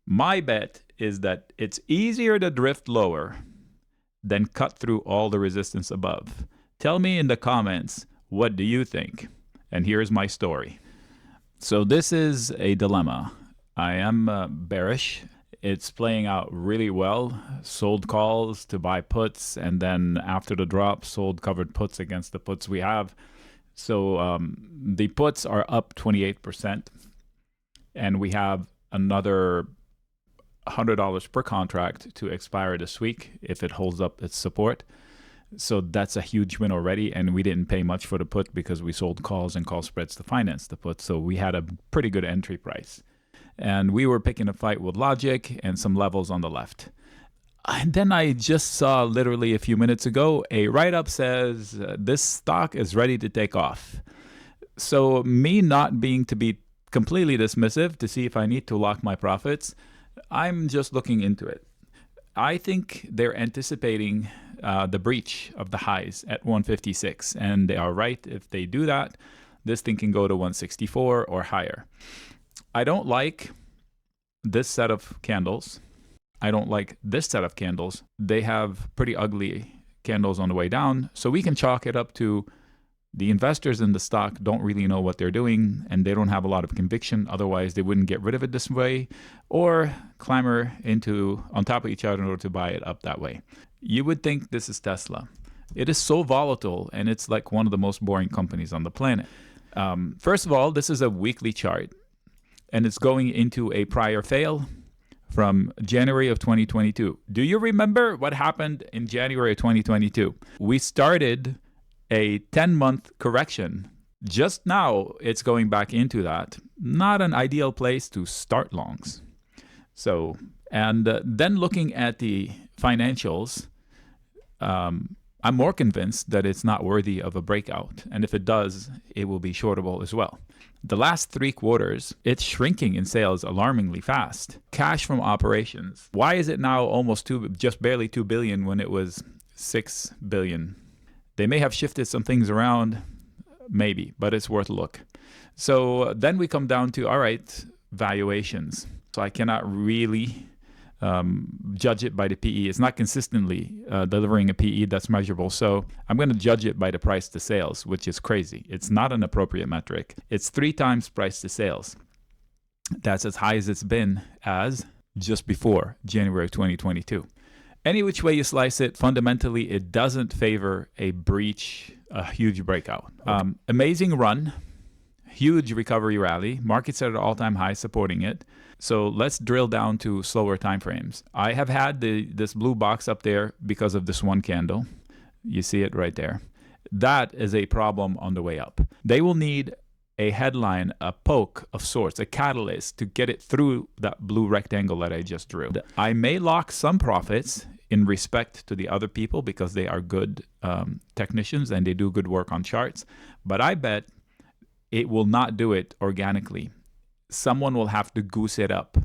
My bet is that it's easier to drift lower than cut through all the resistance above. Tell me in the comments, what do you think? And here's my story. So this is a dilemma. I am bearish. It's playing out really well. Sold calls to buy puts, and then after the drop, sold covered puts against the puts we have. So the puts are up 28%, and we have another $100 per contract to expire this week if it holds up its support. So that's a huge win already, and we didn't pay much for the put because we sold calls and call spreads to finance the put. So we had a pretty good entry price. And we were picking a fight with logic and some levels on the left. And then I just saw literally a few minutes ago, a write-up says this stock is ready to take off. So me not being to be completely dismissive to see if I need to lock my profits, I'm just looking into it. I think they're anticipating the breach of the highs at 156, and they are right. If they do that, this thing can go to 164 or higher. I don't like this set of candles. I don't like this set of candles. They have pretty ugly candles on the way down, so we can chalk it up to the investors in the stock don't really know what they're doing, and they don't have a lot of conviction. Otherwise, they wouldn't get rid of it this way or clamber on top of each other in order to buy it up that way. You would think this is Tesla. It is so volatile, and it's like one of the most boring companies on the planet. First of all, this is a weekly chart, and it's going into a prior fail from January of 2022. Do you remember what happened in January of 2022? We started a 10-month correction. Just now, it's going back into that. Not an ideal place to start longs. So, and then looking at the financials, I'm more convinced that it's not worthy of a breakout. And if it does, it will be shortable as well. The last 3 quarters, it's shrinking in sales alarmingly fast. Cash from operations. Why is it now almost just barely 2 billion when it was 6 billion? They may have shifted some things around, maybe, but it's worth a look. So then we come down to, all right, valuations. So I cannot really judge it by the PE. It's not consistently delivering a PE that's measurable. So I'm going to judge it by the price to sales, which is crazy. It's not an appropriate metric. It's 3 times price to sales. That's as high as it's been as just before January of 2022. Any which way you slice it, fundamentally, it doesn't favor a breach, a huge breakout. Amazing run, huge recovery rally, markets at an all-time high supporting it. So let's drill down to slower time frames. I have had this blue box up there because of this one candle. You see it right there. That is a problem on the way up. They will need a headline, a poke of sorts, a catalyst to get it through that blue rectangle that I just drew. I may lock some profits in respect to the other people because they are good technicians and they do good work on charts, but I bet it will not do it organically. Someone will have to goose it up